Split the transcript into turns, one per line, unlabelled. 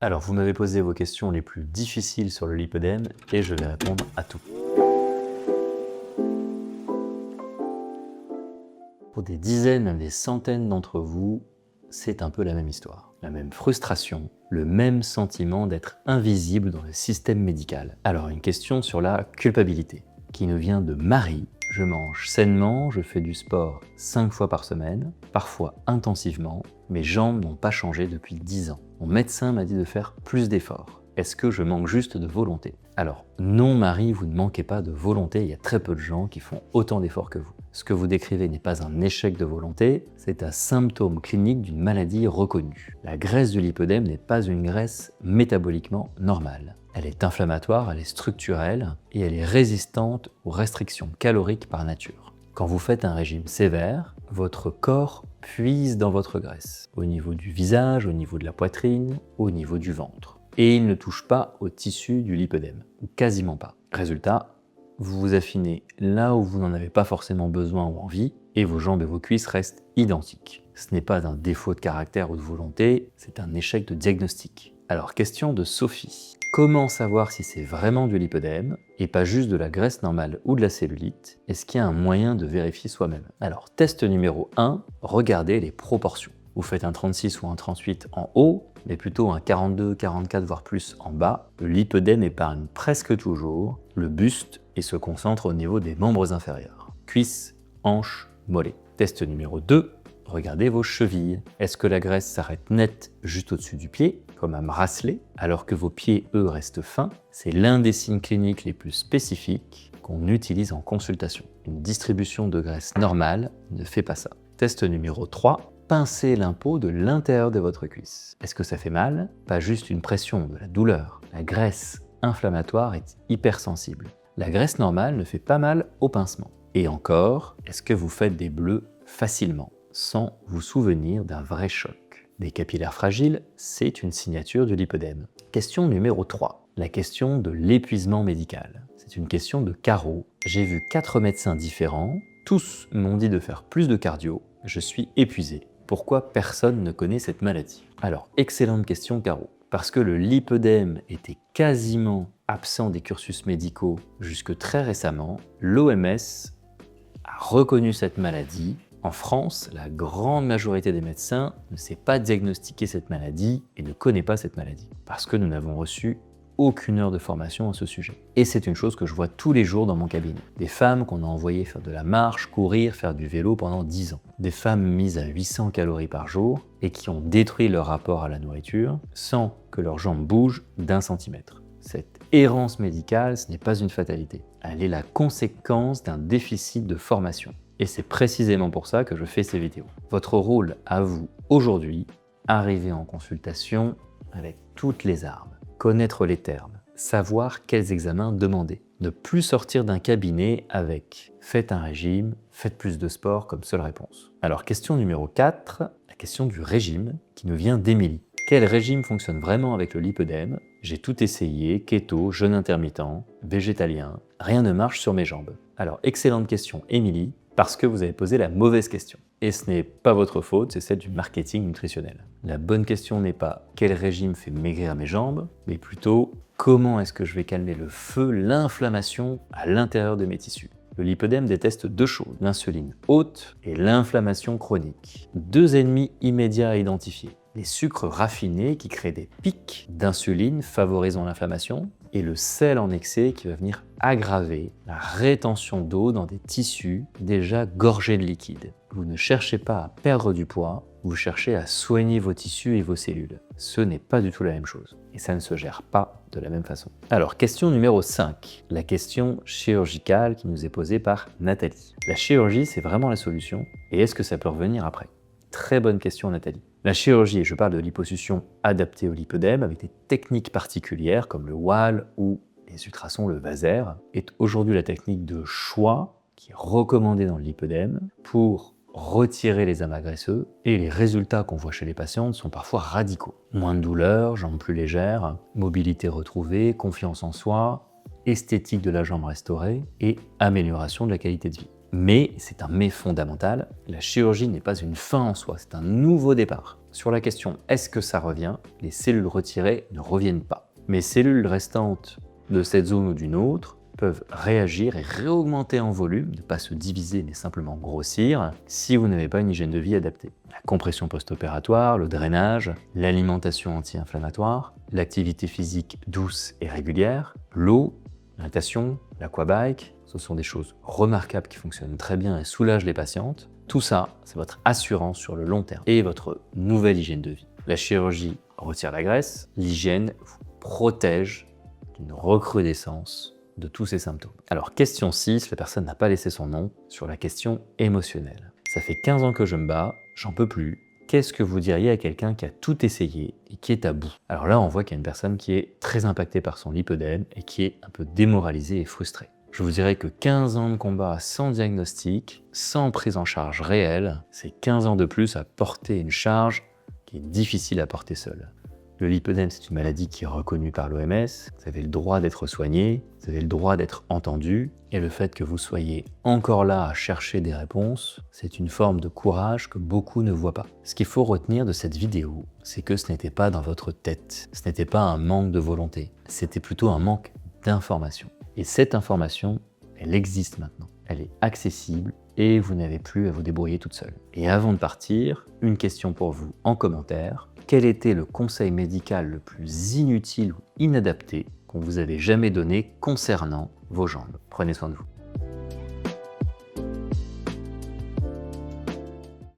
Alors, vous m'avez posé vos questions les plus difficiles sur le lipœdème et je vais répondre à tout. Pour des dizaines, même des centaines d'entre vous, c'est un peu la même histoire. La même frustration, le même sentiment d'être invisible dans le système médical. Alors, une question sur la culpabilité, qui nous vient de Marie. Je mange sainement, je fais du sport 5 fois par semaine, parfois intensivement. Mes jambes n'ont pas changé depuis 10 ans. Mon médecin m'a dit de faire plus d'efforts. Est-ce que je manque juste de volonté? Alors, non Marie, vous ne manquez pas de volonté, il y a très peu de gens qui font autant d'efforts que vous. Ce que vous décrivez n'est pas un échec de volonté, c'est un symptôme clinique d'une maladie reconnue. La graisse du lipœdème n'est pas une graisse métaboliquement normale. Elle est inflammatoire, elle est structurelle et elle est résistante aux restrictions caloriques par nature. Quand vous faites un régime sévère, votre corps puise dans votre graisse, au niveau du visage, au niveau de la poitrine, au niveau du ventre. Et il ne touche pas au tissu du lipœdème, ou quasiment pas. Résultat, vous vous affinez là où vous n'en avez pas forcément besoin ou envie, et vos jambes et vos cuisses restent identiques. Ce n'est pas un défaut de caractère ou de volonté, c'est un échec de diagnostic. Alors, question de Sophie. Comment savoir si c'est vraiment du lipœdème et pas juste de la graisse normale ou de la cellulite? Est-ce qu'il y a un moyen de vérifier soi-même? Alors, test numéro 1, regardez les proportions. Vous faites un 36 ou un 38 en haut, mais plutôt un 42, 44 voire plus en bas. Le lipœdème épargne presque toujours le buste et se concentre au niveau des membres inférieurs. Cuisses, hanches, mollets. Test numéro 2, regardez vos chevilles. Est-ce que la graisse s'arrête nette juste au-dessus du pied, comme un bracelet, alors que vos pieds, eux, restent fins? C'est l'un des signes cliniques les plus spécifiques qu'on utilise en consultation. Une distribution de graisse normale ne fait pas ça. Test numéro 3, pincez l'impôt de l'intérieur de votre cuisse. Est-ce que ça fait mal? Pas juste une pression, de la douleur. La graisse inflammatoire est hypersensible. La graisse normale ne fait pas mal au pincement. Et encore, est-ce que vous faites des bleus facilement, sans vous souvenir d'un vrai choc? Des capillaires fragiles, c'est une signature du lipœdème. Question numéro 3, la question de l'épuisement médical. C'est une question de Caro. J'ai vu 4 médecins différents, tous m'ont dit de faire plus de cardio, je suis épuisé. Pourquoi personne ne connaît cette maladie? Alors, excellente question Caro. Parce que le lipœdème était quasiment absent des cursus médicaux jusque très récemment, l'OMS a reconnu cette maladie. En France, la grande majorité des médecins ne sait pas diagnostiquer cette maladie et ne connaît pas cette maladie, parce que nous n'avons reçu aucune heure de formation à ce sujet. Et c'est une chose que je vois tous les jours dans mon cabinet. Des femmes qu'on a envoyées faire de la marche, courir, faire du vélo pendant 10 ans. Des femmes mises à 800 calories par jour et qui ont détruit leur rapport à la nourriture sans que leurs jambes bougent d'1 centimètre. Cette errance médicale, ce n'est pas une fatalité. Elle est la conséquence d'un déficit de formation. Et c'est précisément pour ça que je fais ces vidéos. Votre rôle à vous aujourd'hui, arriver en consultation avec toutes les armes, connaître les termes, savoir quels examens demander, ne plus sortir d'un cabinet avec « faites un régime, faites plus de sport » comme seule réponse. Alors question numéro 4, la question du régime qui nous vient d'Émilie. Quel régime fonctionne vraiment avec le lipœdème? J'ai tout essayé, keto, jeûne intermittent, végétalien, rien ne marche sur mes jambes. Alors excellente question Émilie, parce que vous avez posé la mauvaise question. Et ce n'est pas votre faute, c'est celle du marketing nutritionnel. La bonne question n'est pas quel régime fait maigrir mes jambes, mais plutôt comment est-ce que je vais calmer le feu, l'inflammation à l'intérieur de mes tissus. Le lipœdème déteste 2 choses, l'insuline haute et l'inflammation chronique. 2 ennemis immédiats à identifier. Les sucres raffinés qui créent des pics d'insuline favorisant l'inflammation et le sel en excès qui va venir aggraver la rétention d'eau dans des tissus déjà gorgés de liquide. Vous ne cherchez pas à perdre du poids, vous cherchez à soigner vos tissus et vos cellules. Ce n'est pas du tout la même chose et ça ne se gère pas de la même façon. Alors, question numéro 5, la question chirurgicale qui nous est posée par Nathalie. La chirurgie, c'est vraiment la solution et est-ce que ça peut revenir après? Très bonne question Nathalie. La chirurgie, et je parle de liposuction adaptée au lipœdème avec des techniques particulières comme le wall ou les ultrasons, le vaser, est aujourd'hui la technique de choix qui est recommandée dans le lipœdème pour retirer les amas graisseux et les résultats qu'on voit chez les patientes sont parfois radicaux. Moins de douleur, jambes plus légères, mobilité retrouvée, confiance en soi, esthétique de la jambe restaurée et amélioration de la qualité de vie. Mais, c'est un mais fondamental, la chirurgie n'est pas une fin en soi, c'est un nouveau départ. Sur la question « est-ce que ça revient ?», les cellules retirées ne reviennent pas. Mais cellules restantes de cette zone ou d'une autre peuvent réagir et réaugmenter en volume, ne pas se diviser mais simplement grossir, si vous n'avez pas une hygiène de vie adaptée. La compression post-opératoire, le drainage, l'alimentation anti-inflammatoire, l'activité physique douce et régulière, l'eau, la natation, l'aquabike, ce sont des choses remarquables qui fonctionnent très bien et soulagent les patientes. Tout ça, c'est votre assurance sur le long terme et votre nouvelle hygiène de vie. La chirurgie retire la graisse, l'hygiène vous protège d'une recrudescence de tous ces symptômes. Alors, question 6, la personne n'a pas laissé son nom, sur la question émotionnelle. Ça fait 15 ans que je me bats, j'en peux plus. Qu'est-ce que vous diriez à quelqu'un qui a tout essayé et qui est à bout? Alors là, on voit qu'il y a une personne qui est très impactée par son lipœdème et qui est un peu démoralisée et frustrée. Je vous dirais que 15 ans de combat sans diagnostic, sans prise en charge réelle, c'est 15 ans de plus à porter une charge qui est difficile à porter seule. Le lipœdème, c'est une maladie qui est reconnue par l'OMS, vous avez le droit d'être soigné, vous avez le droit d'être entendu, et le fait que vous soyez encore là à chercher des réponses, c'est une forme de courage que beaucoup ne voient pas. Ce qu'il faut retenir de cette vidéo, c'est que ce n'était pas dans votre tête, ce n'était pas un manque de volonté, c'était plutôt un manque d'information. Et cette information, elle existe maintenant, elle est accessible, et vous n'avez plus à vous débrouiller toute seule. Et avant de partir, une question pour vous en commentaire. Quel était le conseil médical le plus inutile ou inadapté qu'on vous avait jamais donné concernant vos jambes? Prenez soin de vous.